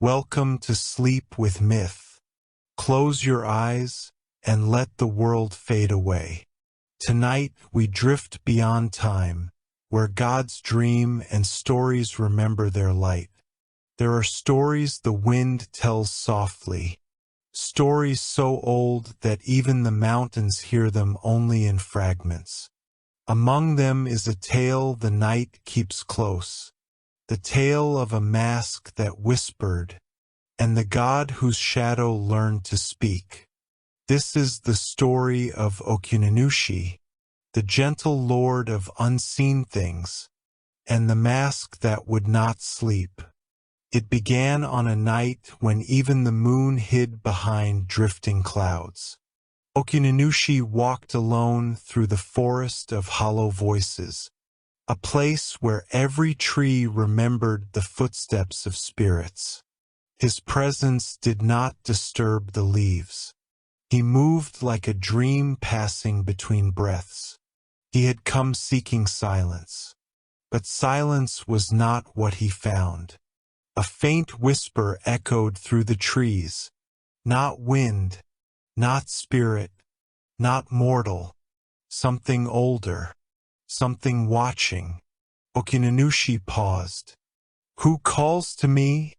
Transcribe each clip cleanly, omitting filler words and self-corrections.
Welcome to Sleep with Myth. Close your eyes and let the world fade away. Tonight we drift beyond time, where gods dream and stories remember their light. There are stories the wind tells softly, stories so old that even the mountains hear them only in fragments. Among them is a tale the night keeps close, the tale of a mask that whispered, and the god whose shadow learned to speak. This is the story of Okuninushi, the gentle lord of unseen things, and the mask that would not sleep. It began on a night when even the moon hid behind drifting clouds. Okuninushi walked alone through the forest of hollow voices, a place where every tree remembered the footsteps of spirits. His presence did not disturb the leaves. He moved like a dream passing between breaths. He had come seeking silence. But silence was not what he found. A faint whisper echoed through the trees. Not wind, not spirit, not mortal. Something older. Something watching. Okuninushi paused. "Who calls to me?"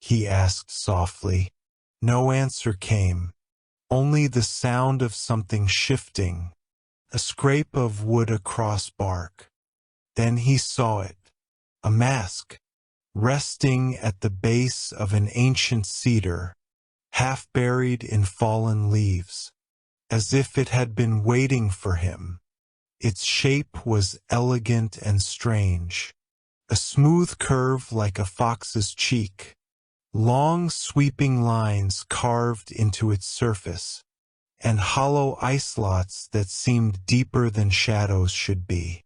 he asked softly. No answer came. Only the sound of something shifting, a scrape of wood across bark. Then he saw it, a mask, resting at the base of an ancient cedar, half buried in fallen leaves, as if it had been waiting for him. Its shape was elegant and strange, a smooth curve like a fox's cheek, long sweeping lines carved into its surface, and hollow ice-lots that seemed deeper than shadows should be.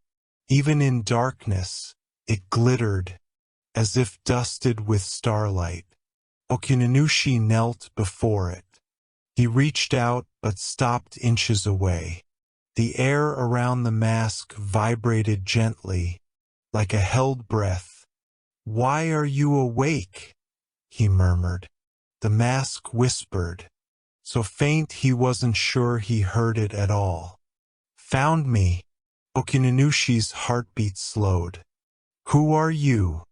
Even in darkness, it glittered, as if dusted with starlight. Okuninushi knelt before it. He reached out but stopped inches away. The air around the mask vibrated gently, like a held breath. "Why are you awake?" he murmured. The mask whispered, so faint he wasn't sure he heard it at all. "Found me." Okuninushi's heartbeat slowed. "Who are you?"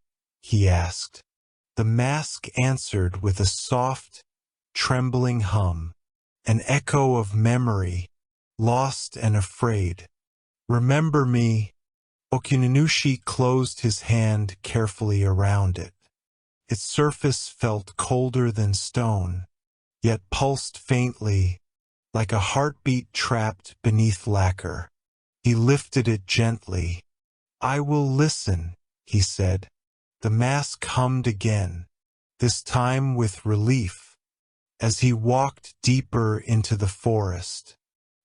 he asked. The mask answered with a soft, trembling hum, an echo of memory, lost and afraid. "Remember me." Okuninushi closed his hand carefully around it. Its surface felt colder than stone, yet pulsed faintly, like a heartbeat trapped beneath lacquer. He lifted it gently. "I will listen," he said. The mask hummed again, this time with relief. As he walked deeper into the forest,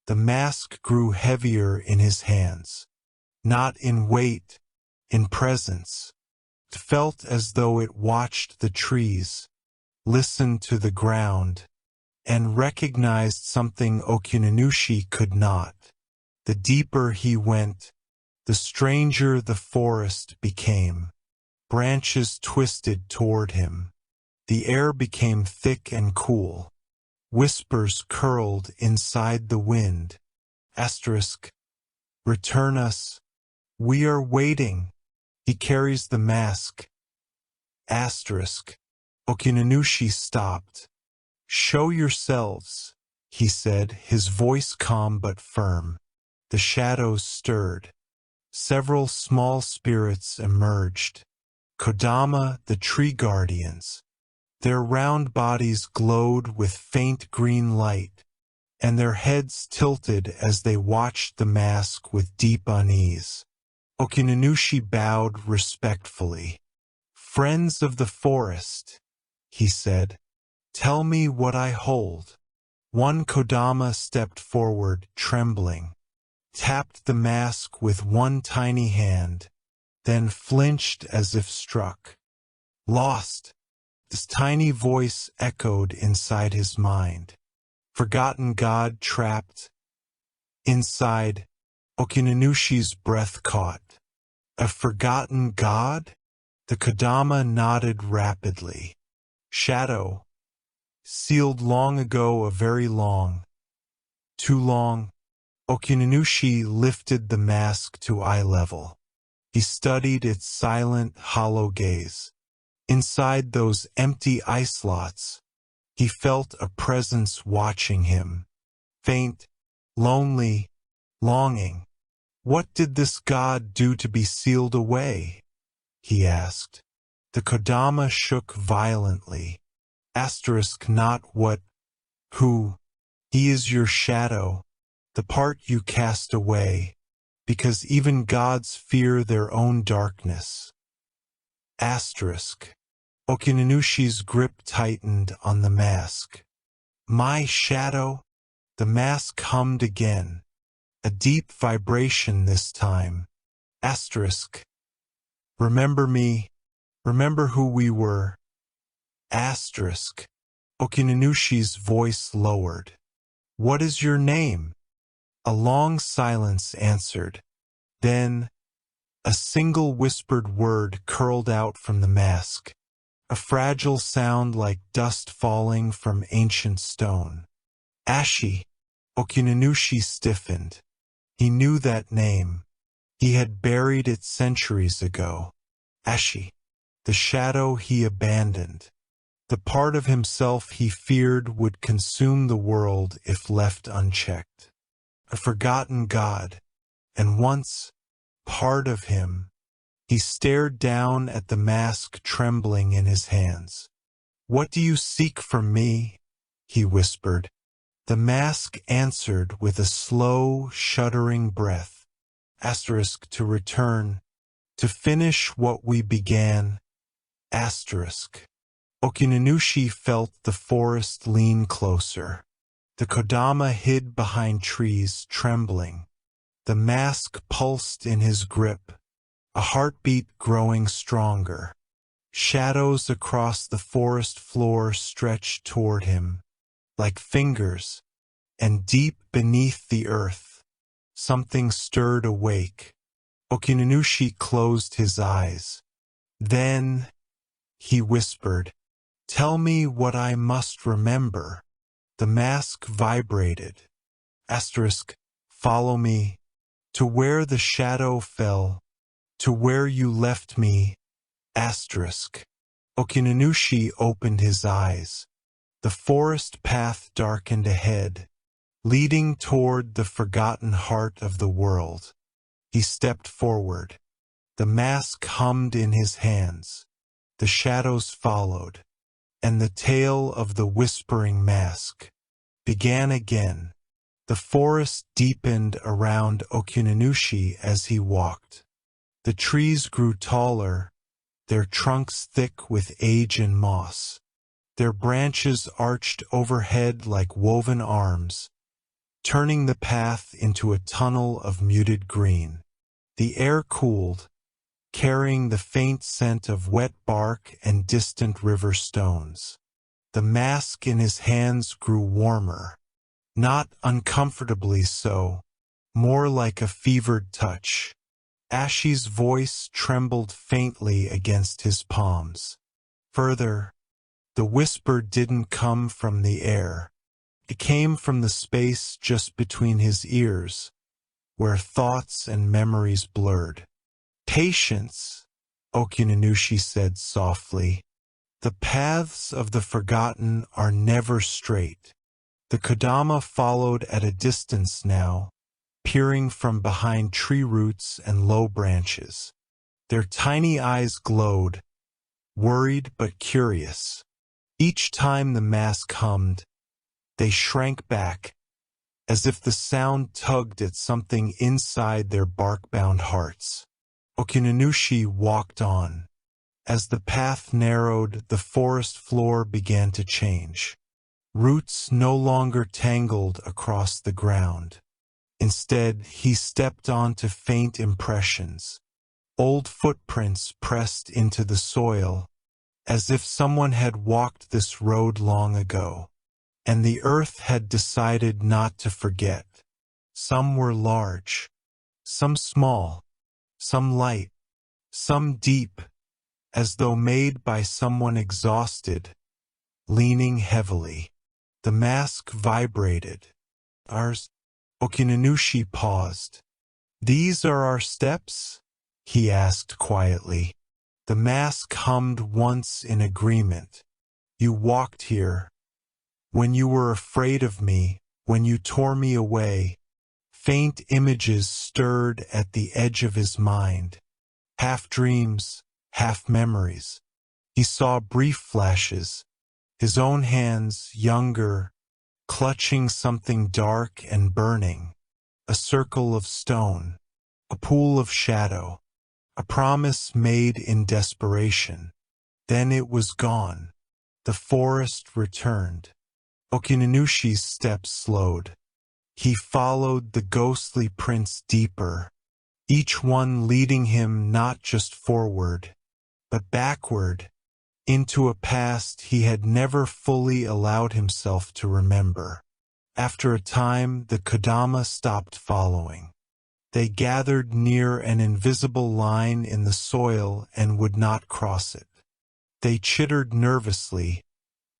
the mask grew heavier in his hands, not in weight, in presence. It felt as though it watched the trees, listened to the ground, and recognized something Okuninushi could not. The deeper he went, the stranger the forest became. Branches twisted toward him. The air became thick and cool. Whispers curled inside the wind. "Return us. We are waiting." He carries the mask. Okuninushi stopped. "Show yourselves," he said, his voice calm but firm. The shadows stirred. Several small spirits emerged. Kodama, the tree guardians. Their round bodies glowed with faint green light, and their heads tilted as they watched the mask with deep unease. Okuninushi bowed respectfully. "Friends of the forest," he said, "tell me what I hold." One Kodama stepped forward, trembling, tapped the mask with one tiny hand, then flinched as if struck. "Lost." This tiny voice echoed inside his mind. Forgotten god trapped. Inside, Okuninushi's breath caught. A forgotten god? The Kodama nodded rapidly. Shadow. Sealed long ago, a very long. Too long. Okuninushi lifted the mask to eye level. He studied its silent, hollow gaze. Inside those empty eye slots, he felt a presence watching him. Faint, lonely, longing. What did this god do to be sealed away? He asked. The Kodama shook violently. Asterisk not what, who. He is your shadow, the part you cast away, because even gods fear their own darkness. Asterisk. Okinenushi's grip tightened on the mask. My shadow? The mask hummed again. A deep vibration this time. Asterisk. Remember me. Remember who we were. Asterisk. Okinenushi's voice lowered. What is your name? A long silence answered. Then, a single whispered word curled out from the mask. A fragile sound like dust falling from ancient stone. Ashi. Okuninushi stiffened. He knew that name. He had buried it centuries ago. Ashi. The shadow he abandoned. The part of himself he feared would consume the world if left unchecked. A forgotten god. And once, part of him. He stared down at the mask trembling in his hands. What do you seek from me? He whispered. The mask answered with a slow, shuddering breath. Asterisk to return. To finish what we began. Asterisk. Okuninushi felt the forest lean closer. The Kodama hid behind trees, trembling. The mask pulsed in his grip, a heartbeat growing stronger. Shadows across the forest floor stretched toward him, like fingers, and deep beneath the earth, something stirred awake. Okuninushi closed his eyes. Then, he whispered, tell me what I must remember. The mask vibrated. Asterisk, follow me. To where the shadow fell. To where you left me. Asterisk. Okuninushi opened his eyes. The forest path darkened ahead, leading toward the forgotten heart of the world. He stepped forward. The mask hummed in his hands. The shadows followed. And the tale of the whispering mask began again. The forest deepened around Okuninushi as he walked. The trees grew taller, their trunks thick with age and moss. Their branches arched overhead like woven arms, turning the path into a tunnel of muted green. The air cooled, carrying the faint scent of wet bark and distant river stones. The mask in his hands grew warmer, not uncomfortably so, more like a fevered touch. Ashi's voice trembled faintly against his palms. Further, the whisper didn't come from the air. It came from the space just between his ears, where thoughts and memories blurred. Patience, Okuninushi said softly. The paths of the forgotten are never straight. The Kodama followed at a distance now, peering from behind tree roots and low branches. Their tiny eyes glowed, worried but curious. Each time the mask hummed, they shrank back, as if the sound tugged at something inside their bark-bound hearts. Okuninushi walked on. As the path narrowed, the forest floor began to change. Roots no longer tangled across the ground. Instead, he stepped onto faint impressions. Old footprints pressed into the soil, as if someone had walked this road long ago, and the earth had decided not to forget. Some were large, some small, some light, some deep, as though made by someone exhausted, leaning heavily. The mask vibrated. Ours? Okuninushi paused. These are our steps? He asked quietly. The mask hummed once in agreement. You walked here. When you were afraid of me, when you tore me away. Faint images stirred at the edge of his mind. Half dreams, half memories. He saw brief flashes. His own hands, younger, clutching something dark and burning. A circle of stone. A pool of shadow. A promise made in desperation. Then it was gone. The forest returned. Okinenushi's steps slowed. He followed the ghostly prints deeper, each one leading him not just forward, but backward, into a past he had never fully allowed himself to remember. After a time, the Kodama stopped following. They gathered near an invisible line in the soil and would not cross it. They chittered nervously,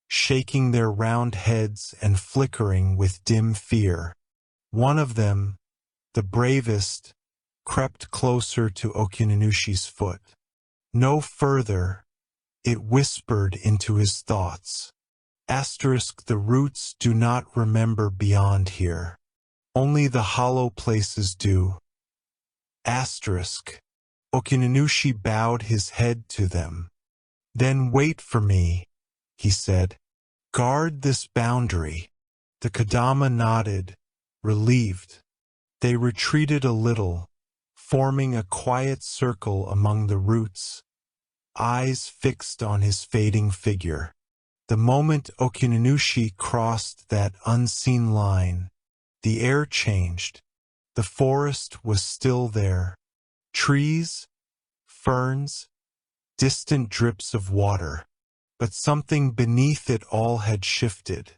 shaking their round heads and flickering with dim fear. One of them, the bravest, crept closer to Okinenushi's foot. No further, it whispered into his thoughts. The roots do not remember beyond here. Only the hollow places do. Okuninushi bowed his head to them. Then wait for me, he said. Guard this boundary. The Kodama nodded, relieved. They retreated a little, forming a quiet circle among the roots, eyes fixed on his fading figure. The moment Okuninushi crossed that unseen line, the air changed. The forest was still there. Trees, ferns, distant drips of water. But something beneath it all had shifted.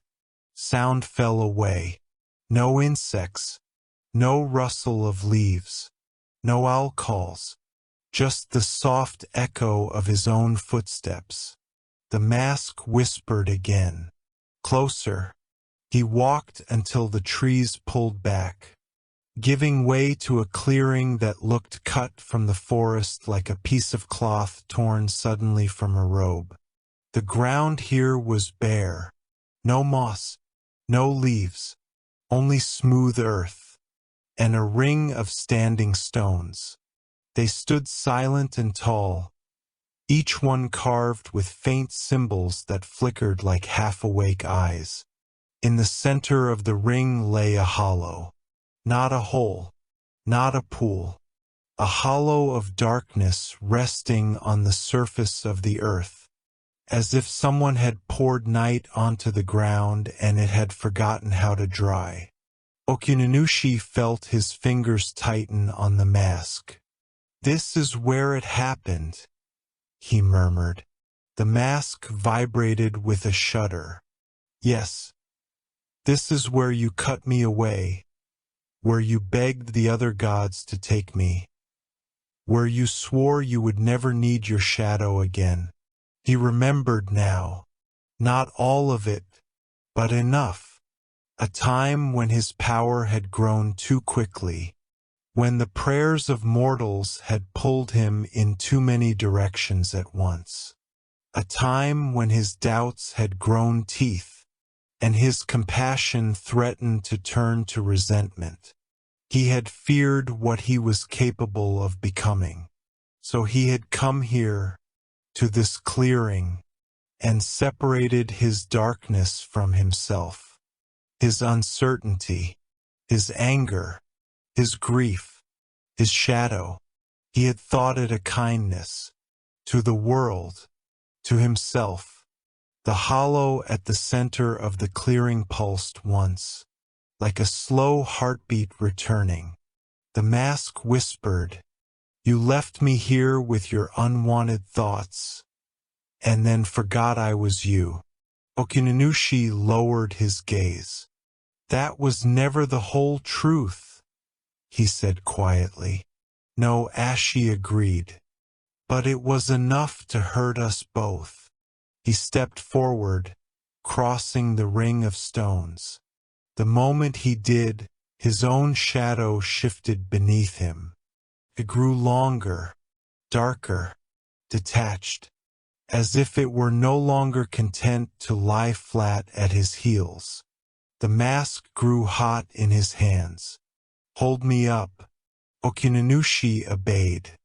Sound fell away. No insects, no rustle of leaves, no owl calls, just the soft echo of his own footsteps. The mask whispered again. Closer. He walked until the trees pulled back, giving way to a clearing that looked cut from the forest like a piece of cloth torn suddenly from a robe. The ground here was bare. No moss, no leaves, only smooth earth, and a ring of standing stones. They stood silent and tall, each one carved with faint symbols that flickered like half-awake eyes. In the center of the ring lay a hollow. Not a hole, not a pool. A hollow of darkness resting on the surface of the earth, as if someone had poured night onto the ground and it had forgotten how to dry. Okuninushi felt his fingers tighten on the mask. This is where it happened, he murmured. The mask vibrated with a shudder. Yes, this is where you cut me away, where you begged the other gods to take me, where you swore you would never need your shadow again. He remembered now. Not all of it, but enough. A time when his power had grown too quickly, when the prayers of mortals had pulled him in too many directions at once. A time when his doubts had grown teeth, and his compassion threatened to turn to resentment. He had feared what he was capable of becoming. So he had come here, to this clearing, and separated his darkness from himself. His uncertainty, his anger, his grief, his shadow. He had thought it a kindness, to the world, to himself. The hollow at the center of the clearing pulsed once, like a slow heartbeat returning. The mask whispered, "You left me here with your unwanted thoughts, and then forgot I was you." Okuninushi lowered his gaze. "That was never the whole truth," he said quietly. "No," Ashi agreed. "But it was enough to hurt us both." He stepped forward, crossing the ring of stones. The moment he did, his own shadow shifted beneath him. It grew longer, darker, detached, as if it were no longer content to lie flat at his heels. The mask grew hot in his hands. "Hold me up." Okuninushi obeyed.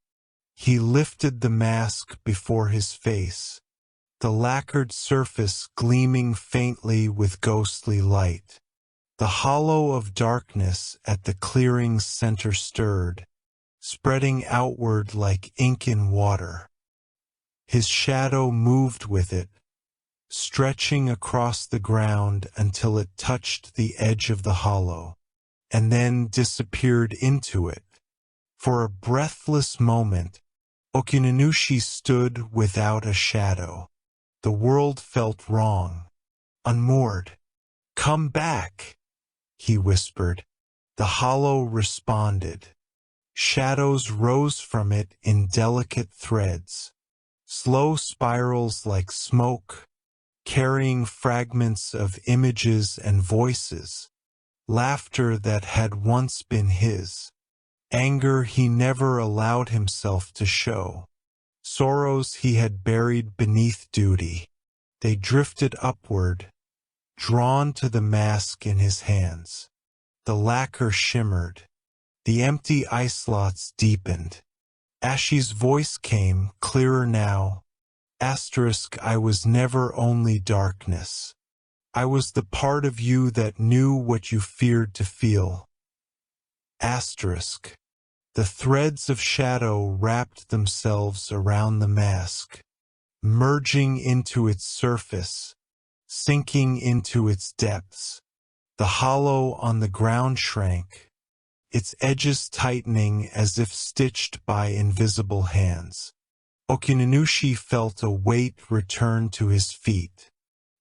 He lifted the mask before his face, the lacquered surface gleaming faintly with ghostly light. The hollow of darkness at the clearing's center stirred, spreading outward like ink in water. His shadow moved with it, stretching across the ground until it touched the edge of the hollow, and then disappeared into it. For a breathless moment, Okuninushi stood without a shadow. The world felt wrong, unmoored. "Come back," he whispered. The hollow responded. Shadows rose from it in delicate threads, slow spirals like smoke, carrying fragments of images and voices, laughter that had once been his, anger he never allowed himself to show, sorrows he had buried beneath duty. They drifted upward, drawn to the mask in his hands. The lacquer shimmered. The empty eye slots deepened. Ashi's voice came, clearer now. "I was never only darkness. I was the part of you that knew what you feared to feel." The threads of shadow wrapped themselves around the mask, merging into its surface, sinking into its depths. The hollow on the ground shrank, its edges tightening as if stitched by invisible hands. Okuninushi felt a weight return to his feet.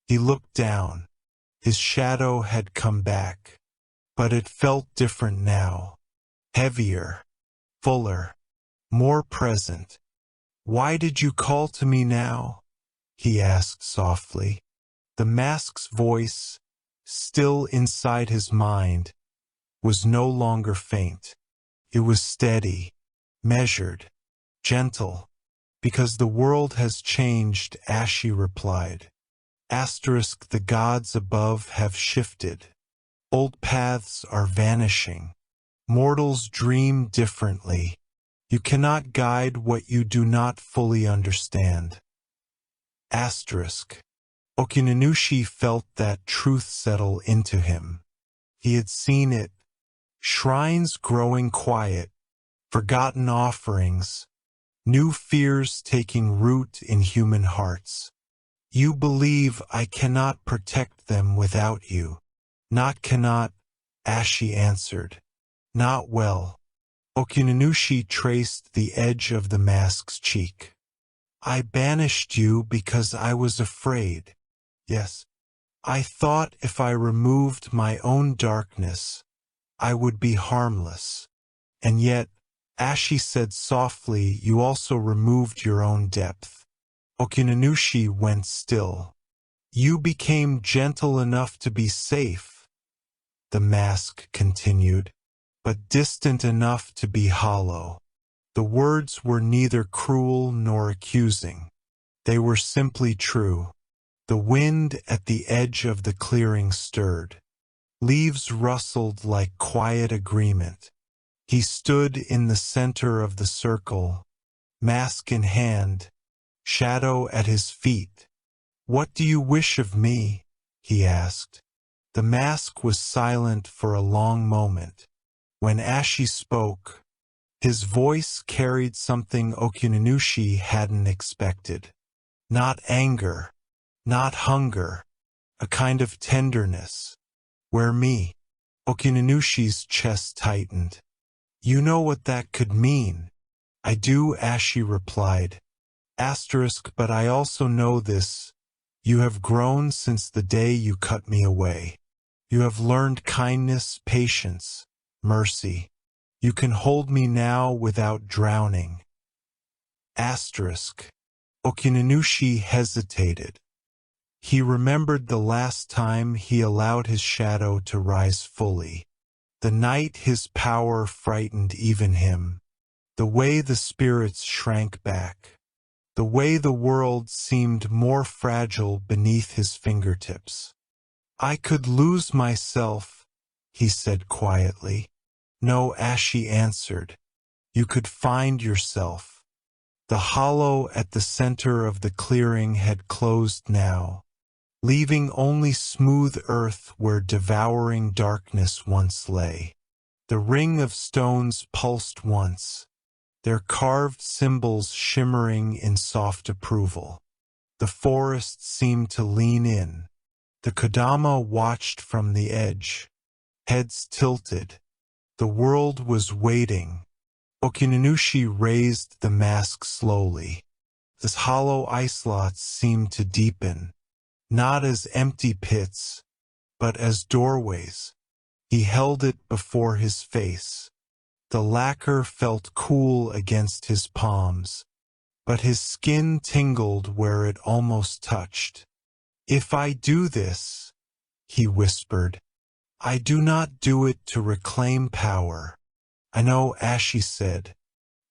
He looked down. His shadow had come back, but it felt different now. Heavier, fuller, more present. "Why did you call to me now?" he asked softly. The mask's voice, still inside his mind, was no longer faint. It was steady, measured, gentle. "Because the world has changed," Ashi replied. The gods above have shifted. Old paths are vanishing. Mortals dream differently. You cannot guide what you do not fully understand. Okuninushi felt that truth settle into him. He had seen it. Shrines growing quiet, forgotten offerings, new fears taking root in human hearts. "You believe I cannot protect them without you." "Not cannot," Ashi answered. "Not well." Okuninushi traced the edge of the mask's cheek. "I banished you because I was afraid. Yes, I thought if I removed my own darkness, I would be harmless. And yet," Ashi said softly, "you also removed your own depth." Okuninushi went still. "You became gentle enough to be safe," the mask continued, "but distant enough to be hollow." The words were neither cruel nor accusing. They were simply true. The wind at the edge of the clearing stirred. Leaves rustled like quiet agreement. He stood in the center of the circle, mask in hand, shadow at his feet. "What do you wish of me?" he asked. The mask was silent for a long moment. When Ashi spoke, his voice carried something Okuninushi hadn't expected. Not anger, not hunger, a kind of tenderness. "Where me?" Okunинushi's chest tightened. "You know what that could mean." "I do," Ashi replied. But I also know this. You have grown since the day you cut me away. You have learned kindness, patience, mercy. You can hold me now without drowning. Okuninushi hesitated. He remembered the last time he allowed his shadow to rise fully. The night his power frightened even him. The way the spirits shrank back. The way the world seemed more fragile beneath his fingertips. "I could lose myself," he said quietly. "No," Ashi answered. "You could find yourself." The hollow at the center of the clearing had closed now, leaving only smooth earth where devouring darkness once lay. The ring of stones pulsed once, their carved symbols shimmering in soft approval. The forest seemed to lean in. The Kodama watched from the edge, heads tilted. The world was waiting. Okuninushi raised the mask slowly. The hollow icelots seemed to deepen, not as empty pits, but as doorways. He held it before his face. The lacquer felt cool against his palms, but his skin tingled where it almost touched. "If I do this," he whispered, "I do not do it to reclaim power." "I know," Ashi said.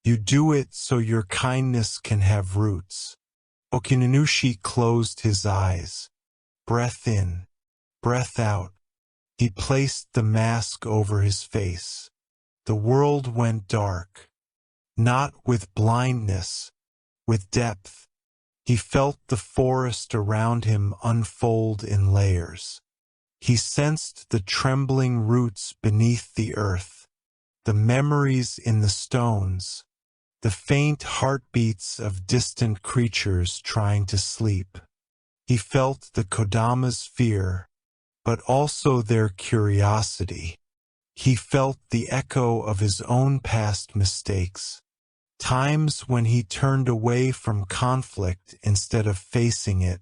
"You do it so your kindness can have roots." Okuninushi closed his eyes. Breath in, breath out. He placed the mask over his face. The world went dark. Not with blindness, with depth. He felt the forest around him unfold in layers. He sensed the trembling roots beneath the earth, the memories in the stones, the faint heartbeats of distant creatures trying to sleep. He felt the Kodama's fear, but also their curiosity. He felt the echo of his own past mistakes, times when he turned away from conflict instead of facing it,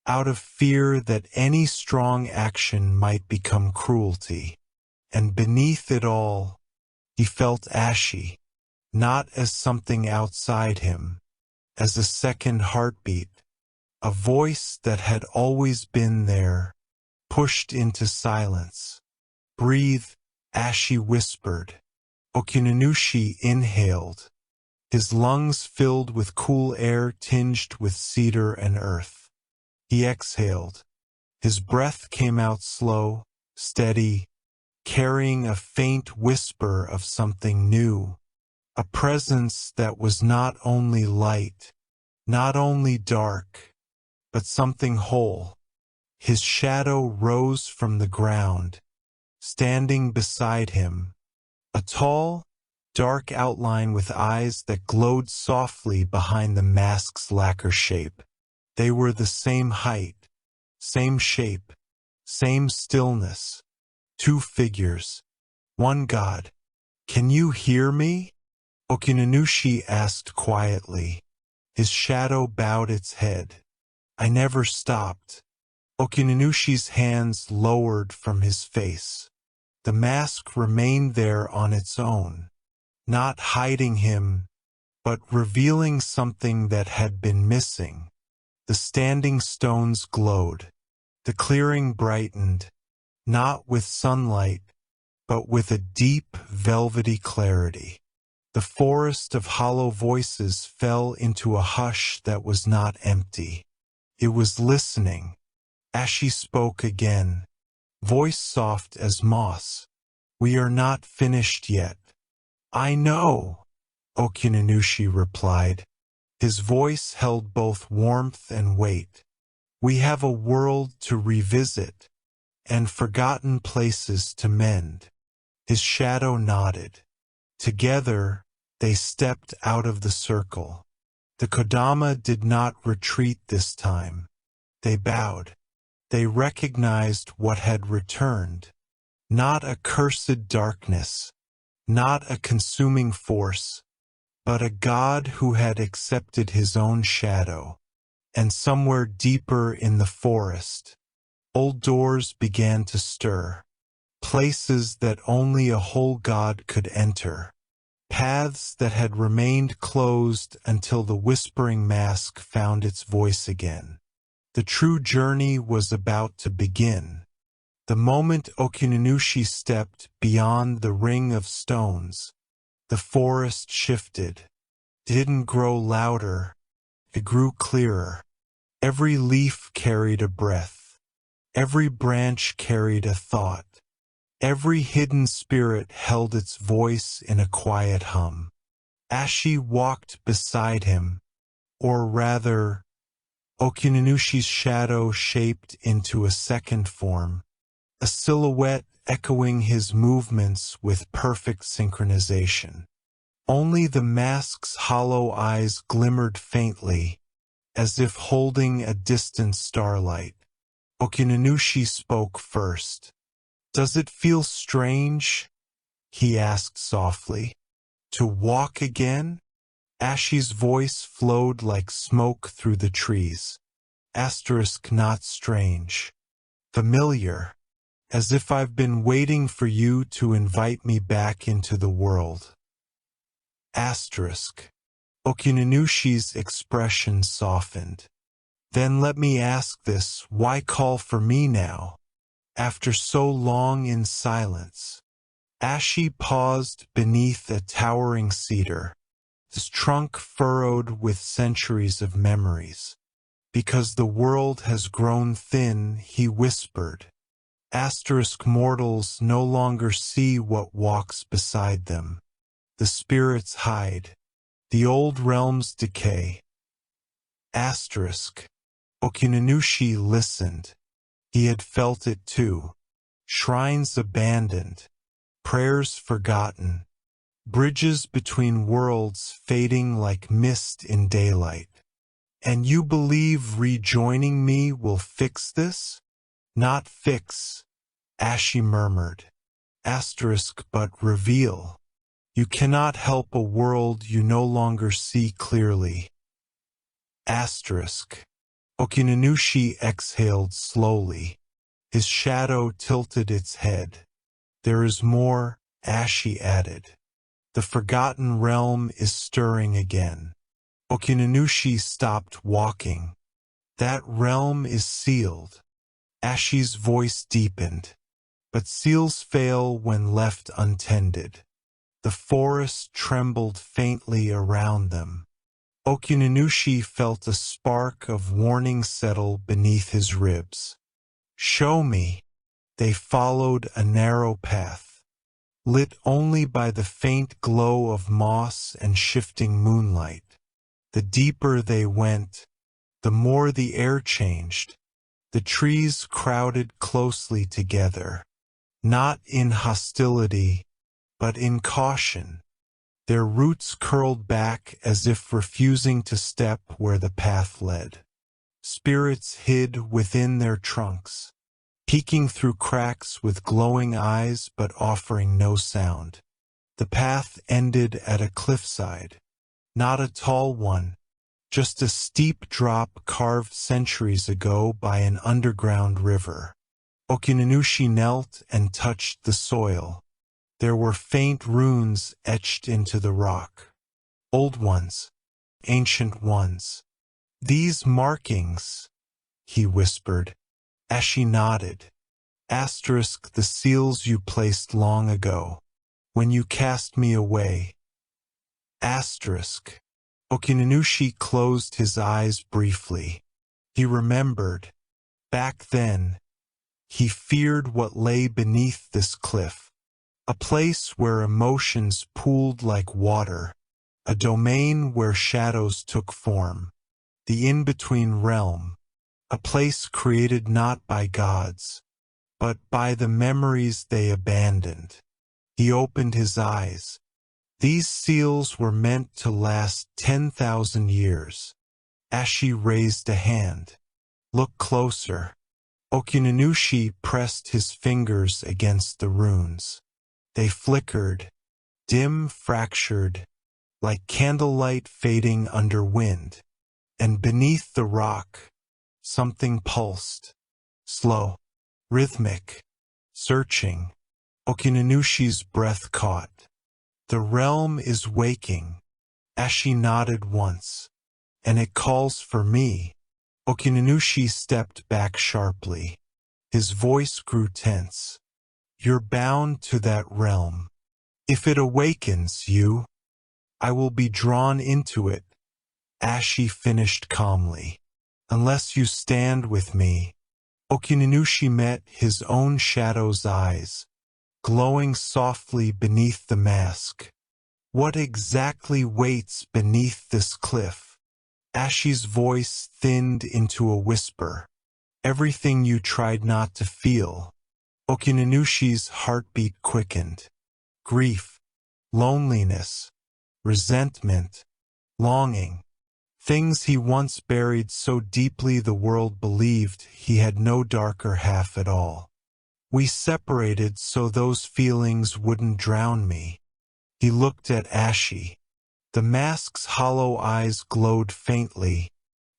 out of fear that any strong action might become cruelty. And beneath it all, he felt Ashi, not as something outside him, as a second heartbeat, a voice that had always been there, pushed into silence. "Breathe," Ashi whispered. Okuninushi inhaled. His lungs filled with cool air tinged with cedar and earth. He exhaled. His breath came out slow, steady, carrying a faint whisper of something new, a presence that was not only light, not only dark, but something whole. His shadow rose from the ground, standing beside him, a tall, dark outline with eyes that glowed softly behind the mask's lacquer shape. They were the same height, same shape, same stillness. Two figures, one God. "Can you hear me?" Okuninushi asked quietly. His shadow bowed its head. "I never stopped." Okuninushi's hands lowered from his face. The mask remained there on its own, not hiding him, but revealing something that had been missing. The standing stones glowed. The clearing brightened, not with sunlight, but with a deep, velvety clarity. The forest of hollow voices fell into a hush that was not empty. It was listening. Ashi spoke again, voice soft as moss. "We are not finished yet." "I know," Okuninushi replied. His voice held both warmth and weight. "We have a world to revisit, and forgotten places to mend." His shadow nodded. Together, they stepped out of the circle. The Kodama did not retreat this time. They bowed. They recognized what had returned. Not a cursed darkness, not a consuming force, but a God who had accepted his own shadow. And somewhere deeper in the forest, old doors began to stir. Places that only a whole God could enter. Paths that had remained closed until the whispering mask found its voice again. The true journey was about to begin. The moment Okuninushi stepped beyond the ring of stones, the forest shifted. It didn't grow louder, it grew clearer. Every leaf carried a breath. Every branch carried a thought. Every hidden spirit held its voice in a quiet hum. Ashi walked beside him, or rather, Okunenushi's shadow shaped into a second form, a silhouette echoing his movements with perfect synchronization. Only the mask's hollow eyes glimmered faintly, as if holding a distant starlight. Okuninushi spoke first. "Does it feel strange?" he asked softly. "To walk again?" Ashi's voice flowed like smoke through the trees. Not strange. Familiar. As if I've been waiting for you to invite me back into the world. Okunenushi's expression softened. "Then let me ask this, why call for me now? After so long in silence." Ashi paused beneath a towering cedar, his trunk furrowed with centuries of memories. "Because the world has grown thin," he whispered. Mortals no longer see what walks beside them. The spirits hide. The old realms decay. Okuninushi listened. He had felt it too. Shrines abandoned. Prayers forgotten. Bridges between worlds fading like mist in daylight. "And you believe rejoining me will fix this?" "Not fix," Ashi murmured. But reveal. You cannot help a world you no longer see clearly. Okuninushi exhaled slowly. His shadow tilted its head. "There is more," Ashi added. "The forgotten realm is stirring again." Okuninushi stopped walking. "That realm is sealed." Ashi's voice deepened. "But seals fail when left untended." The forest trembled faintly around them. Okuninushi felt a spark of warning settle beneath his ribs. "Show me." They followed a narrow path, lit only by the faint glow of moss and shifting moonlight. The deeper they went, the more the air changed. The trees crowded closely together, not in hostility, but in caution. Their roots curled back as if refusing to step where the path led. Spirits hid within their trunks, peeking through cracks with glowing eyes but offering no sound. The path ended at a cliffside, not a tall one, just a steep drop carved centuries ago by an underground river. Okuninushi knelt and touched the soil. There were faint runes etched into the rock. Old ones, ancient ones. "These markings," he whispered. Ashi nodded. The seals you placed long ago, when you cast me away." Okuninushi closed his eyes briefly. He remembered. Back then, he feared what lay beneath this cliff. A place where emotions pooled like water. A domain where shadows took form. The in-between realm. A place created not by gods, but by the memories they abandoned. He opened his eyes. These seals were meant to last 10,000 years. Ashi raised a hand. "Look closer." Okuninushi pressed his fingers against the runes. They flickered, dim, fractured, like candlelight fading under wind. And beneath the rock, something pulsed. Slow, rhythmic, searching. Okunenushi's breath caught. "The realm is waking." Ashi nodded once. "And it calls for me." Okuninushi stepped back sharply. His voice grew tense. You're bound to that realm. If it awakens you, I will be drawn into it, Ashi finished calmly. Unless you stand with me. Okuninushi met his own shadow's eyes, glowing softly beneath the mask. What exactly waits beneath this cliff? Ashi's voice thinned into a whisper. Everything you tried not to feel. Okunenushi's heartbeat quickened. Grief, loneliness, resentment, longing. Things he once buried so deeply the world believed he had no darker half at all. We separated so those feelings wouldn't drown me. He looked at Ashi. The mask's hollow eyes glowed faintly,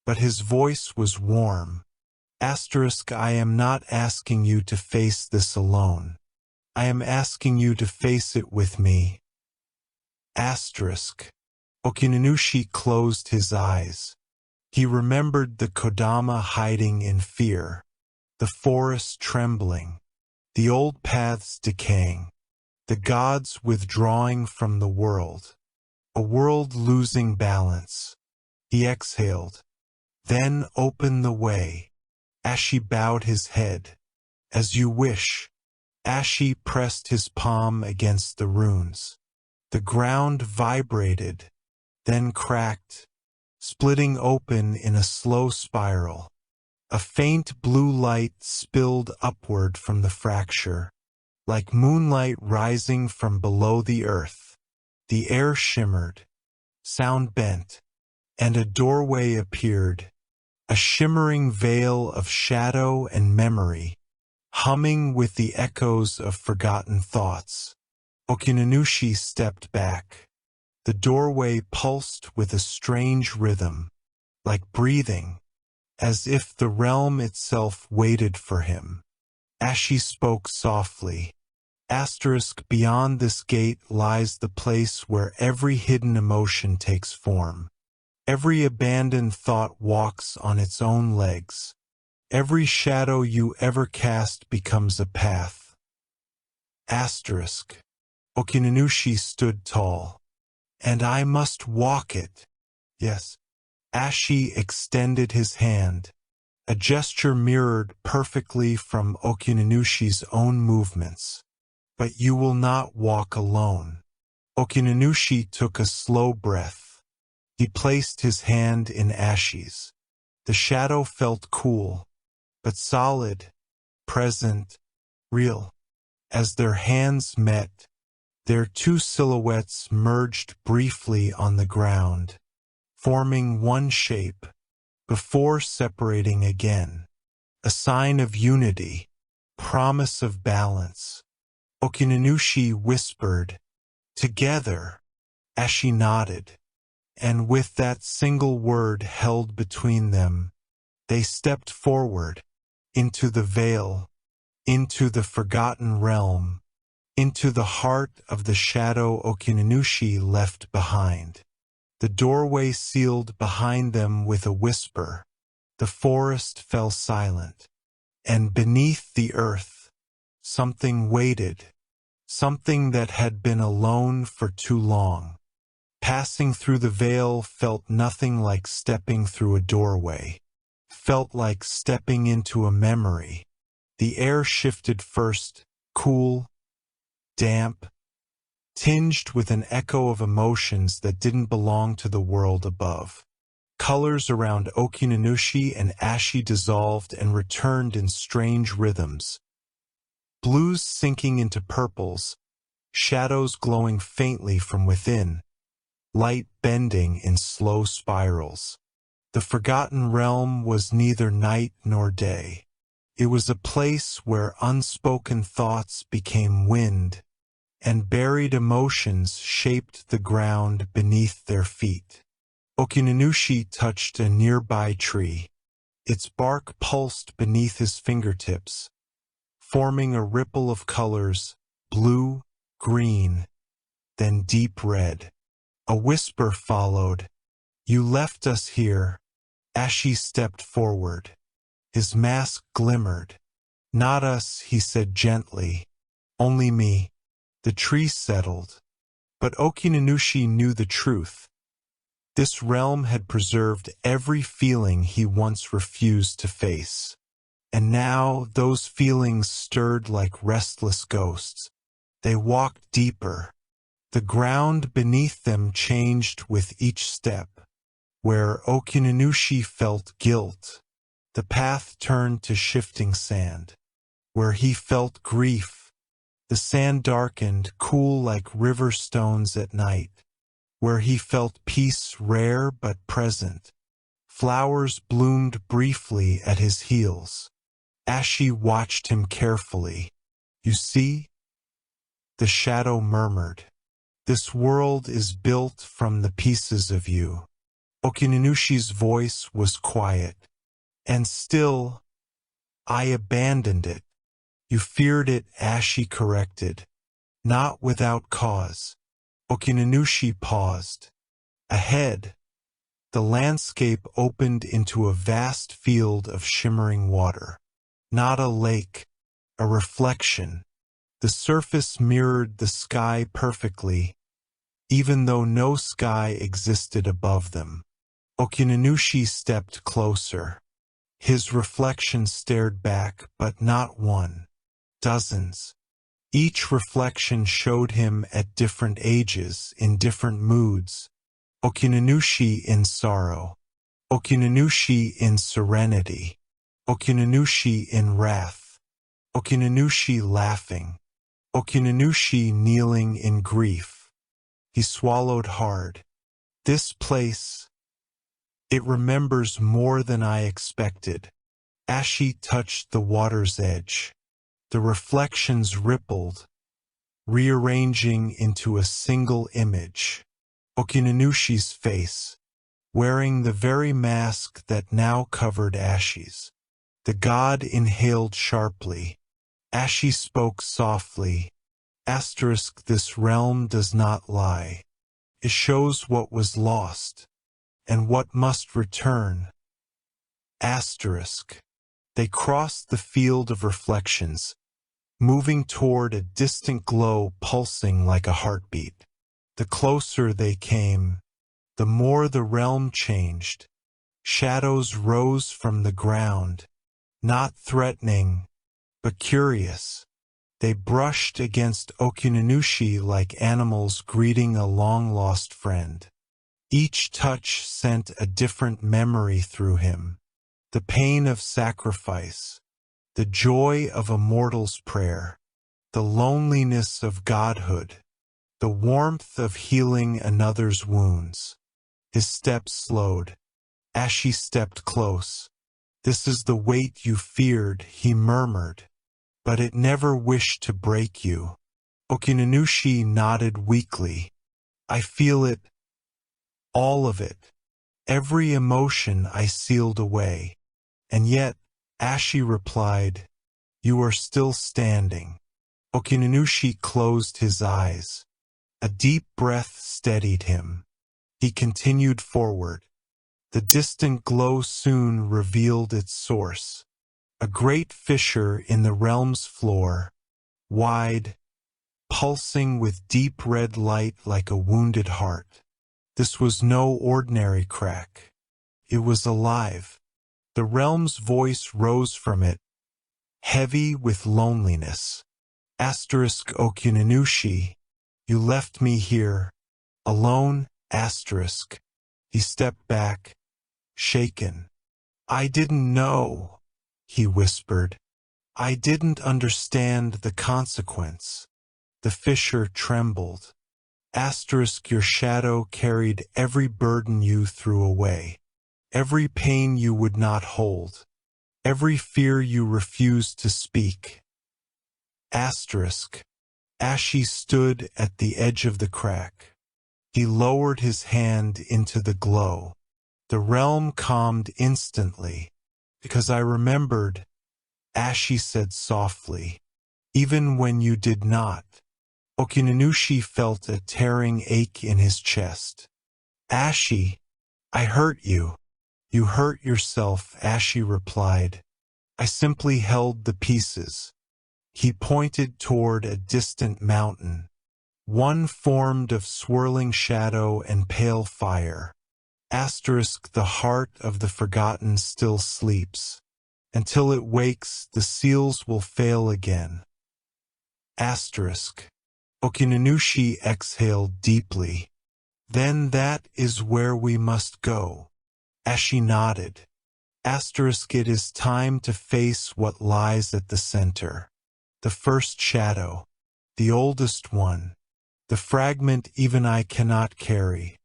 but his voice was warm. I am not asking you to face this alone. I am asking you to face it with me. Okuninushi closed his eyes. He remembered the Kodama hiding in fear, the forest trembling, the old paths decaying, the gods withdrawing from the world, a world losing balance. He exhaled. Then open the way. Ashi bowed his head. As you wish. Ashi pressed his palm against the runes. The ground vibrated, then cracked, splitting open in a slow spiral. A faint blue light spilled upward from the fracture, like moonlight rising from below the earth. The air shimmered, sound bent, and a doorway appeared, a shimmering veil of shadow and memory, humming with the echoes of forgotten thoughts. Okuninushi stepped back. The doorway pulsed with a strange rhythm, like breathing, as if the realm itself waited for him. Ashi spoke softly. Beyond this gate lies the place where every hidden emotion takes form. Every abandoned thought walks on its own legs. Every shadow you ever cast becomes a path. Okuninushi stood tall. And I must walk it. Yes. Ashi extended his hand, a gesture mirrored perfectly from Okuninushi's own movements. But you will not walk alone. Okuninushi took a slow breath. He placed his hand in Ashi's. The shadow felt cool, but solid, present, real. As their hands met, their two silhouettes merged briefly on the ground, forming one shape, before separating again. A sign of unity, promise of balance. Okuninushi whispered, "Together." Ashi nodded. And with that single word held between them, they stepped forward, into the veil, into the forgotten realm, into the heart of the shadow Okuninushi left behind. The doorway sealed behind them with a whisper. The forest fell silent. And beneath the earth, something waited, something that had been alone for too long. Passing through the veil felt nothing like stepping through a doorway. Felt like stepping into a memory. The air shifted first, cool, damp, tinged with an echo of emotions that didn't belong to the world above. Colors around Okuninushi and Ashi dissolved and returned in strange rhythms. Blues sinking into purples, shadows glowing faintly from within, light bending in slow spirals. The forgotten realm was neither night nor day. It was a place where unspoken thoughts became wind, and buried emotions shaped the ground beneath their feet. Okuninushi touched a nearby tree. Its bark pulsed beneath his fingertips, forming a ripple of colors, blue, green, then deep red. A whisper followed. You left us here, Ashi stepped forward. His mask glimmered. "Not us," he said gently. "Only me." The tree settled. But Okuninushi knew the truth. This realm had preserved every feeling he once refused to face. And now those feelings stirred like restless ghosts. They walked deeper. The ground beneath them changed with each step. Where Okuninushi felt guilt, the path turned to shifting sand. Where he felt grief, the sand darkened, cool like river stones at night. Where he felt peace, rare but present, flowers bloomed briefly at his heels. Ashi watched him carefully. "You see?" The shadow murmured. "This world is built from the pieces of you." Okinunushi's voice was quiet. "And still, I abandoned it." "You feared it," Ashi corrected. "Not without cause." Okuninushi paused. Ahead, the landscape opened into a vast field of shimmering water. Not a lake, a reflection. The surface mirrored the sky perfectly, even though no sky existed above them. Okuninushi stepped closer. His reflection stared back, but not one. Dozens. Each reflection showed him at different ages, in different moods. Okuninushi in sorrow. Okuninushi in serenity. Okuninushi in wrath. Okuninushi laughing. Okuninushi kneeling in grief. He swallowed hard. "This place, it remembers more than I expected." Ashi touched the water's edge. The reflections rippled, rearranging into a single image. Okinunushi's face, wearing the very mask that now covered Ashi's. The god inhaled sharply. Ashi spoke softly. "This realm does not lie. It shows what was lost, and what must return." They crossed the field of reflections, moving toward a distant glow pulsing like a heartbeat. The closer they came, the more the realm changed. Shadows rose from the ground, not threatening, but curious. They brushed against Okuninushi like animals greeting a long-lost friend. Each touch sent a different memory through him. The pain of sacrifice, the joy of a mortal's prayer, the loneliness of godhood, the warmth of healing another's wounds. His steps slowed. Ashi stepped close. "This is the weight you feared," he murmured, "but it never wished to break you." Okuninushi nodded weakly. "I feel it, all of it, every emotion I sealed away." "And yet," Ashi replied, "you are still standing." Okuninushi closed his eyes. A deep breath steadied him. He continued forward. The distant glow soon revealed its source. A great fissure in the realm's floor, wide, pulsing with deep red light like a wounded heart. This was no ordinary crack. It was alive. The realm's voice rose from it, heavy with loneliness. Okuninushi, you left me here, alone. He stepped back, shaken. "I didn't know," he whispered. "I didn't understand the consequence." The fissure trembled. Your shadow carried every burden you threw away. Every pain you would not hold, every fear you refused to speak. Ashi stood at the edge of the crack. He lowered his hand into the glow. The realm calmed instantly. "Because I remembered," Ashi said softly, "even when you did not." Okuninushi felt a tearing ache in his chest. "Ashi, I hurt you." You hurt yourself, Ashi replied. I simply held the pieces. He pointed toward a distant mountain, one formed of swirling shadow and pale fire. Asterisk, the heart of the forgotten still sleeps. Until it wakes, the seals will fail again. Asterisk. Okuninushi exhaled deeply. Then that is where we must go. Ashi nodded. Asterisk, it is time to face what lies at the center. The first shadow. The oldest one. The fragment even I cannot carry.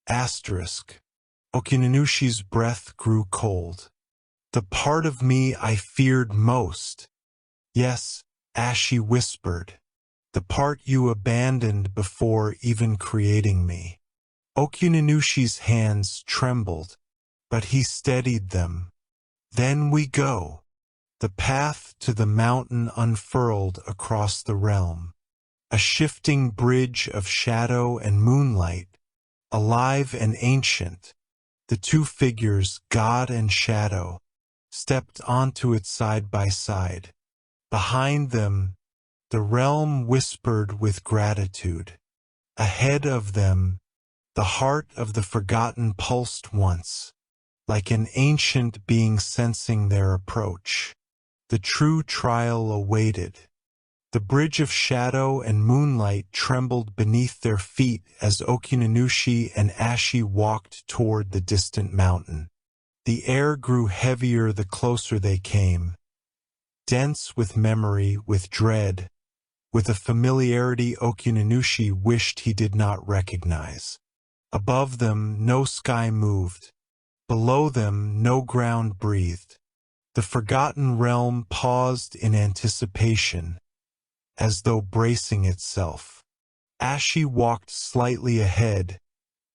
Asterisk. Okunenushi's breath grew cold. The part of me I feared most. Yes, Ashi whispered. The part you abandoned before even creating me. Okunenushi's hands trembled, but he steadied them. Then we go. The path to the mountain unfurled across the realm. A shifting bridge of shadow and moonlight, alive and ancient. The two figures, God and Shadow, stepped onto it side by side. Behind them, the realm whispered with gratitude. Ahead of them, the heart of the forgotten pulsed once, like an ancient being sensing their approach. The true trial awaited. The bridge of shadow and moonlight trembled beneath their feet as Okuninushi and Ashi walked toward the distant mountain. The air grew heavier the closer they came, dense with memory, with dread, with a familiarity Okuninushi wished he did not recognize. Above them, no sky moved. Below them, no ground breathed. The forgotten realm paused in anticipation, as though bracing itself. Ashi walked slightly ahead,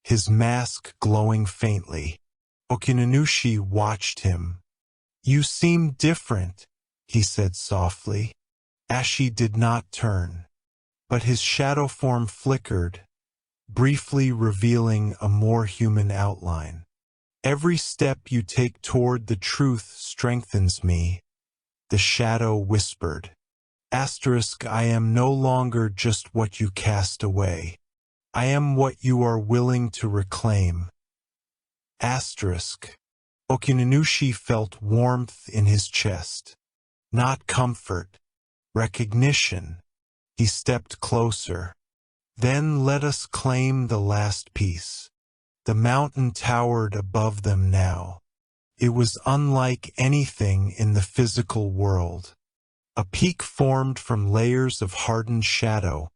his mask glowing faintly. Okuninushi watched him. You seem different, he said softly. Ashi did not turn, but his shadow form flickered, briefly revealing a more human outline. Every step you take toward the truth strengthens me, the shadow whispered. Asterisk, I am no longer just what you cast away. I am what you are willing to reclaim. Asterisk. Okuninushi felt warmth in his chest. Not comfort. Recognition. He stepped closer. Then let us claim the last piece. The mountain towered above them now. It was unlike anything in the physical world. A peak formed from layers of hardened shadow,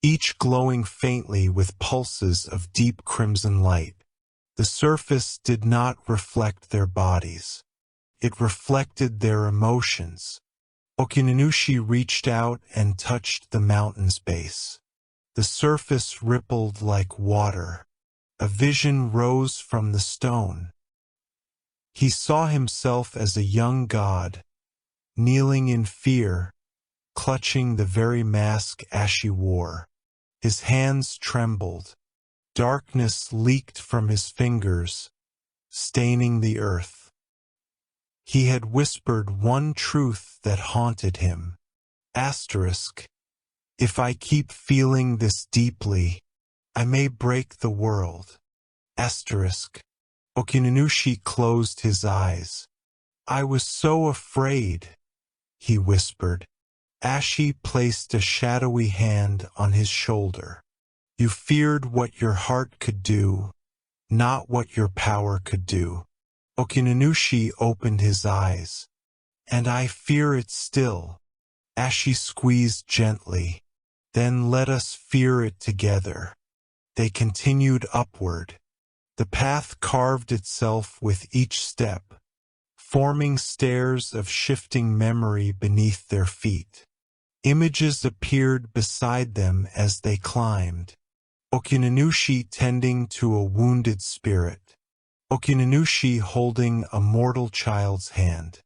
each glowing faintly with pulses of deep crimson light. The surface did not reflect their bodies. It reflected their emotions. Okuninushi reached out and touched the mountain's base. The surface rippled like water. A vision rose from the stone. He saw himself as a young god, kneeling in fear, clutching the very mask Ashi wore. His hands trembled. Darkness leaked from his fingers, staining the earth. He had whispered one truth that haunted him. Asterisk. If I keep feeling this deeply, I may break the world. Asterisk. Okuninushi closed his eyes. I was so afraid, he whispered. Ashi placed a shadowy hand on his shoulder. You feared what your heart could do, not what your power could do. Okuninushi opened his eyes. And I fear it still. Ashi squeezed gently. Then let us fear it together. They continued upward. The path carved itself with each step, forming stairs of shifting memory beneath their feet. Images appeared beside them as they climbed. Okuninushi tending to a wounded spirit. Okuninushi holding a mortal child's hand.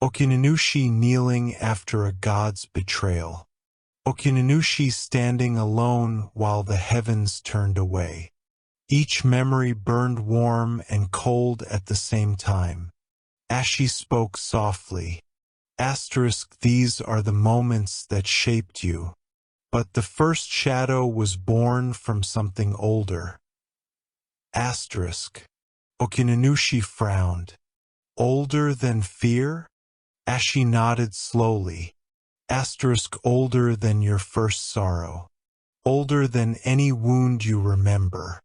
Okuninushi kneeling after a god's betrayal. Okuninushi standing alone while the heavens turned away. Each memory burned warm and cold at the same time. Ashi spoke softly. Asterisk, these are the moments that shaped you. But the first shadow was born from something older. Asterisk. Okuninushi frowned. Older than fear? Ashi nodded slowly. Asterisk, older than your first sorrow. Older than any wound you remember.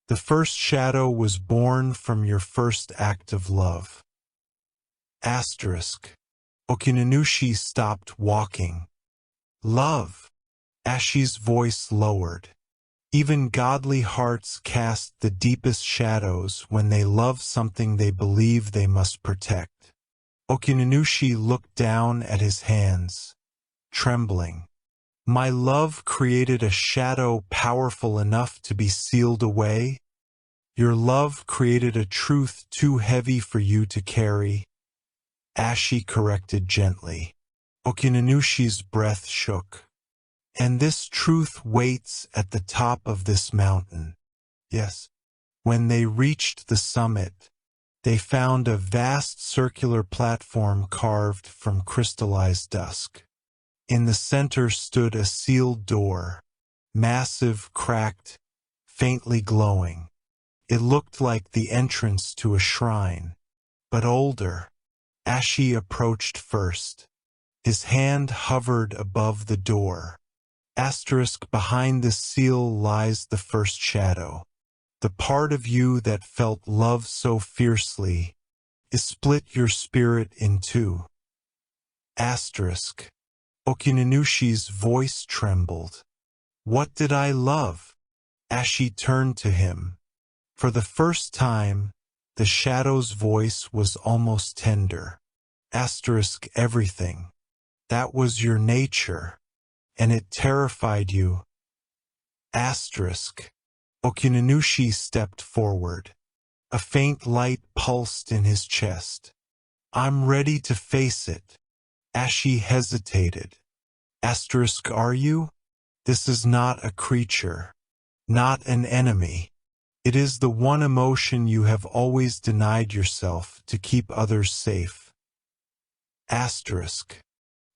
The first shadow was born from your first act of love. Asterisk. Okuninushi stopped walking. Love. Ashi's voice lowered. Even godly hearts cast the deepest shadows when they love something they believe they must protect. Okuninushi looked down at his hands, trembling. My love created a shadow powerful enough to be sealed away. Your love created a truth too heavy for you to carry. Ashi corrected gently. Okunenushi's breath shook. And this truth waits at the top of this mountain. Yes. When they reached the summit, they found a vast circular platform carved from crystallized dusk. In the center stood a sealed door, massive, cracked, faintly glowing. It looked like the entrance to a shrine, but older. Ashi approached first. His hand hovered above the door. Asterisk, behind the seal lies the first shadow. The part of you that felt love so fiercely is split your spirit in two. Asterisk. Okunenushi's voice trembled. What did I love? Ashi turned to him. For the first time, the shadow's voice was almost tender. Asterisk, everything. That was your nature, and it terrified you. Asterisk. Okuninushi stepped forward. A faint light pulsed in his chest. I'm ready to face it. Ashi hesitated. Asterisk, are you? This is not a creature, not an enemy. It is the one emotion you have always denied yourself to keep others safe. Asterisk.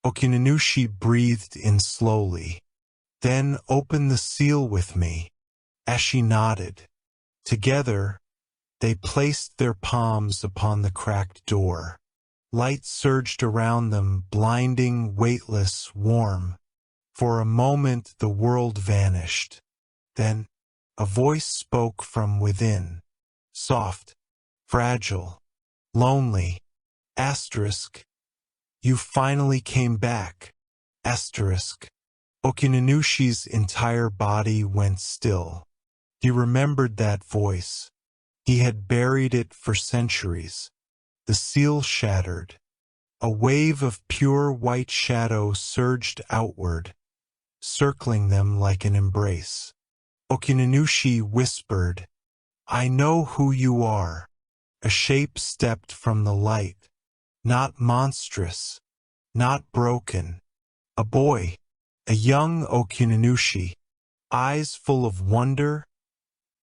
Okuninushi breathed in slowly. Then open the seal with me. Ashi nodded. Together, they placed their palms upon the cracked door. Light surged around them, blinding, weightless, warm. For a moment the world vanished. Then, a voice spoke from within. Soft, fragile, lonely. Asterisk. You finally came back. Asterisk. Okunenushi's entire body went still. He remembered that voice. He had buried it for centuries. The seal shattered. A wave of pure white shadow surged outward, circling them like an embrace. Okuninushi whispered, I know who you are. A shape stepped from the light. Not monstrous, not broken. A boy, a young Okuninushi, eyes full of wonder,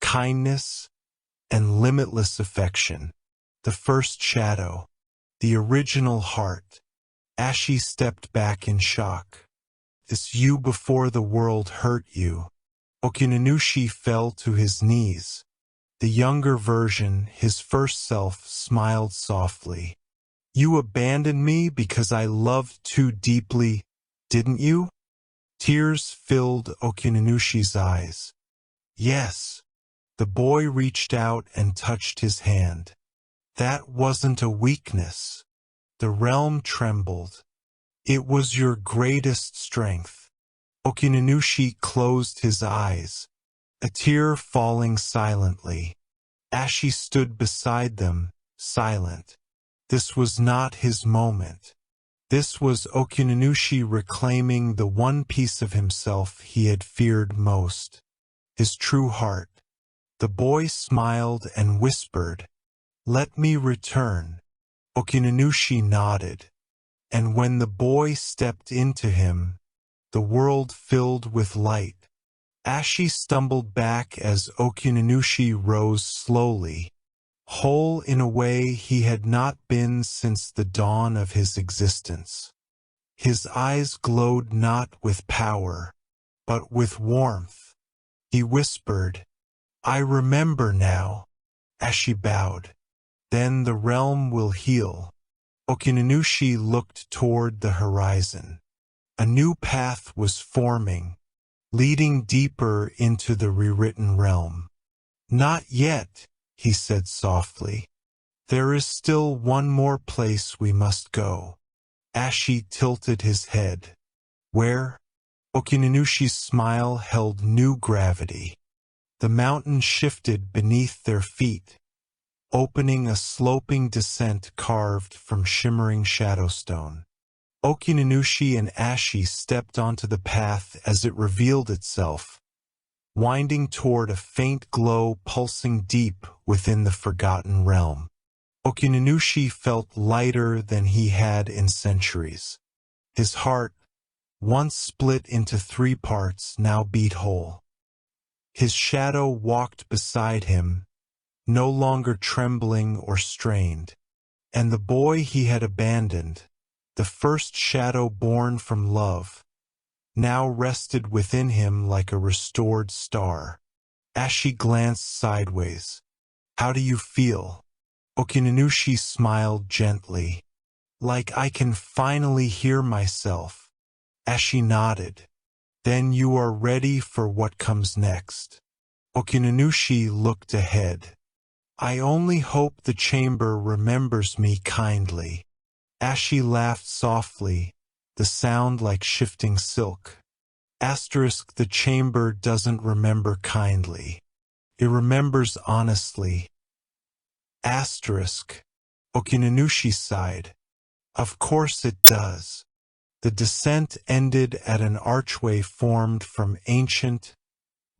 kindness, and limitless affection. The first shadow, the original heart. Ashi stepped back in shock. This you before the world hurt you. Okuninushi fell to his knees. The younger version, his first self, smiled softly. You abandoned me because I loved too deeply, didn't you? Tears filled Okunenushi's eyes. Yes. The boy reached out and touched his hand. That wasn't a weakness. The realm trembled. It was your greatest strength. Okuninushi closed his eyes, a tear falling silently. Ashi stood beside them, silent. This was not his moment. This was Okuninushi reclaiming the one piece of himself he had feared most, his true heart. The boy smiled and whispered, Let me return. Okuninushi nodded, and when the boy stepped into him, the world filled with light. Ashi stumbled back as Okuninushi rose slowly, whole in a way he had not been since the dawn of his existence. His eyes glowed not with power, but with warmth. He whispered, "I remember now." Ashi bowed. "Then the realm will heal." Okuninushi looked toward the horizon. A new path was forming, leading deeper into the rewritten realm. "Not yet," he said softly. "There is still one more place we must go." Ashi tilted his head. "Where?" Okinunushi's smile held new gravity. The mountain shifted beneath their feet, opening a sloping descent carved from shimmering shadowstone. Okuninushi and Ashi stepped onto the path as it revealed itself, winding toward a faint glow pulsing deep within the forgotten realm. Okuninushi felt lighter than he had in centuries. His heart, once split into 3 parts, now beat whole. His shadow walked beside him, no longer trembling or strained, and the boy he had abandoned, the first shadow born from love, now rested within him like a restored star. Ashi glanced sideways. "How do you feel?" Okuninushi smiled gently. "Like I can finally hear myself." Ashi nodded. "Then you are ready for what comes next." Okuninushi looked ahead. "I only hope the chamber remembers me kindly." Ashi laughed softly, the sound like shifting silk. Asterisk, the chamber doesn't remember kindly. It remembers honestly. Asterisk. Okuninushi sighed. Of course it does. The descent ended at an archway formed from ancient,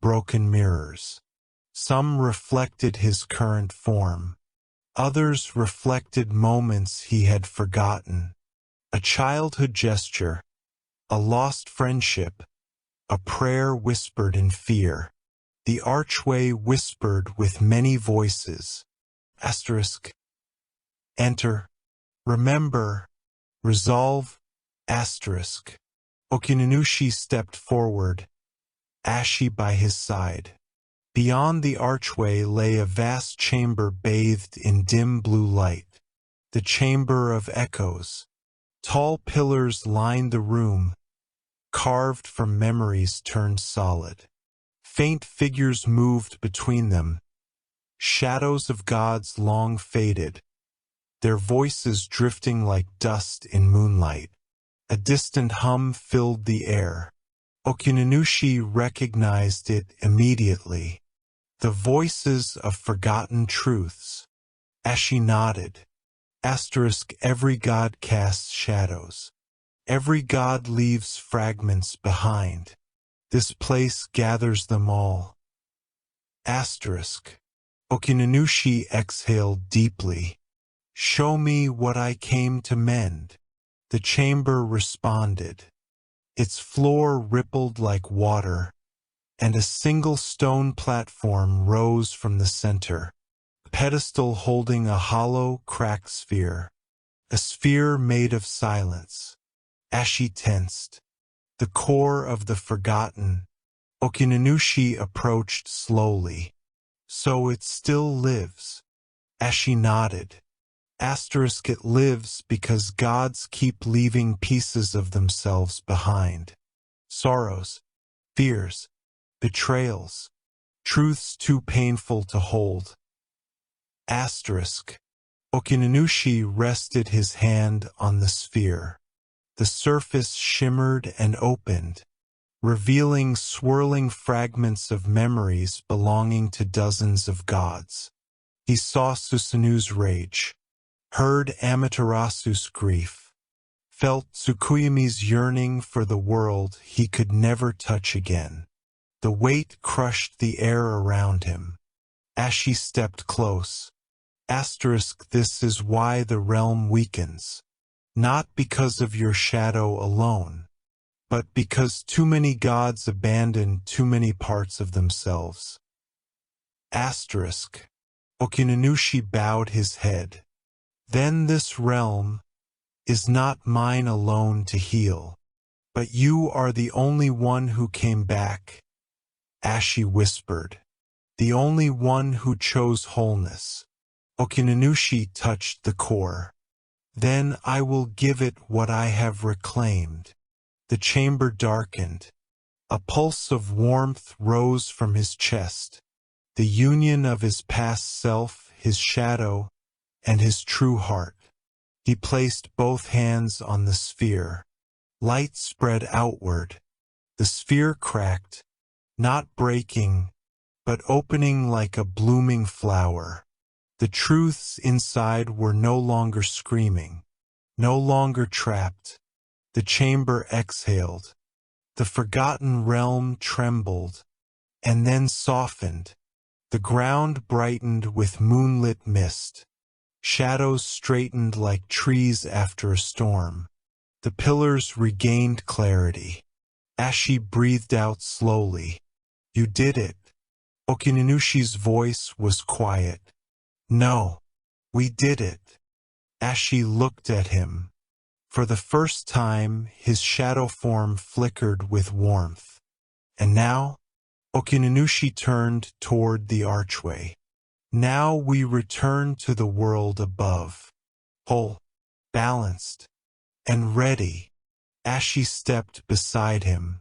broken mirrors. Some reflected his current form. Others reflected moments he had forgotten. A childhood gesture, a lost friendship, a prayer whispered in fear. The archway whispered with many voices. Asterisk. Enter. Remember. Resolve. Asterisk. Okuninushi stepped forward, Ashi by his side. Beyond the archway lay a vast chamber bathed in dim blue light. The chamber of echoes. Tall pillars lined the room, carved from memories turned solid. Faint figures moved between them, shadows of gods long faded, their voices drifting like dust in moonlight. A distant hum filled the air. Okuninushi recognized it immediately. The voices of forgotten truths. Ashi nodded. Asterisk, every god casts shadows. Every god leaves fragments behind. This place gathers them all. Asterisk. Okuninushi exhaled deeply. Show me what I came to mend. The chamber responded. Its floor rippled like water, and a single stone platform rose from the center, a pedestal holding a hollow, cracked sphere. A sphere made of silence. Ashi tensed. The core of the forgotten. Okuninushi approached slowly. So it still lives. Ashi nodded. Asterisk, it lives because gods keep leaving pieces of themselves behind. Sorrows, fears, betrayals, truths too painful to hold. Asterisk. Okuninushi rested his hand on the sphere. The surface shimmered and opened, revealing swirling fragments of memories belonging to dozens of gods. He saw Susanu's rage, heard Amaterasu's grief, felt Tsukuyomi's yearning for the world he could never touch again. The weight crushed the air around him. Ashi stepped close. Asterisk, this is why the realm weakens. Not because of your shadow alone, but because too many gods abandon too many parts of themselves. Asterisk. Okuninushi bowed his head. Then this realm is not mine alone to heal, but you are the only one who came back, Ashi whispered. The only one who chose wholeness. Okuninushi touched the core. Then I will give it what I have reclaimed. The chamber darkened. A pulse of warmth rose from his chest. The union of his past self, his shadow, and his true heart. He placed both hands on the sphere. Light spread outward. The sphere cracked, not breaking, but opening like a blooming flower. The truths inside were no longer screaming, no longer trapped. The chamber exhaled. The forgotten realm trembled, and then softened. The ground brightened with moonlit mist. Shadows straightened like trees after a storm. The pillars regained clarity. Ashi breathed out slowly. You did it. Okininushi's voice was quiet. No, we did it. Ashi looked at him. For the first time, his shadow form flickered with warmth. And now, Okuninushi turned toward the archway. Now we return to the world above. Whole, balanced, and ready. Ashi stepped beside him.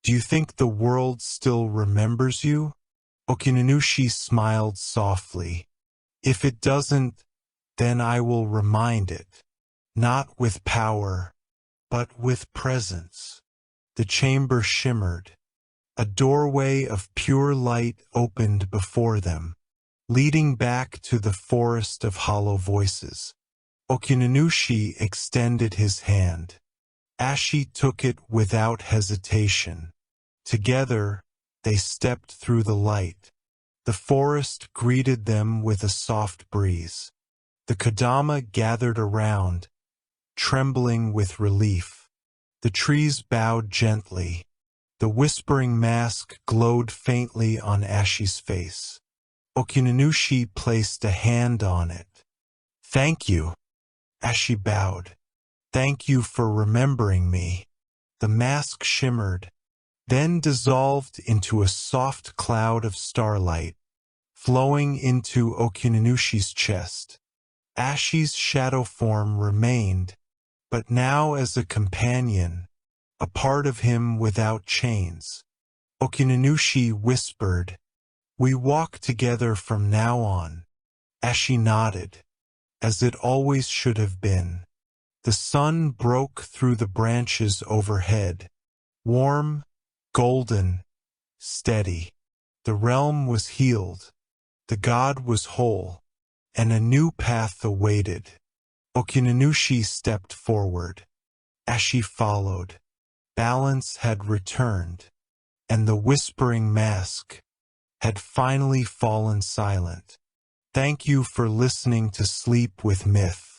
Do you think the world still remembers you? Okuninushi smiled softly. If it doesn't, then I will remind it. Not with power, but with presence. The chamber shimmered. A doorway of pure light opened before them, leading back to the forest of hollow voices. Okuninushi extended his hand. Ashi took it without hesitation. Together, they stepped through the light. The forest greeted them with a soft breeze. The Kodama gathered around, trembling with relief. The trees bowed gently. The whispering mask glowed faintly on Ashi's face. Okuninushi placed a hand on it. Thank you. Ashi bowed. Thank you for remembering me. The mask shimmered, then dissolved into a soft cloud of starlight, flowing into Okininushi's chest. Ashi's shadow form remained, but now as a companion, a part of him without chains. Okuninushi whispered, We walk together from now on. Ashi nodded, as it always should have been. The sun broke through the branches overhead, warm, golden, steady. The realm was healed. The god was whole, and a new path awaited. Okuninushi stepped forward. Ashi followed. Balance had returned, and the whispering mask had finally fallen silent. Thank you for listening to Sleep with Myth.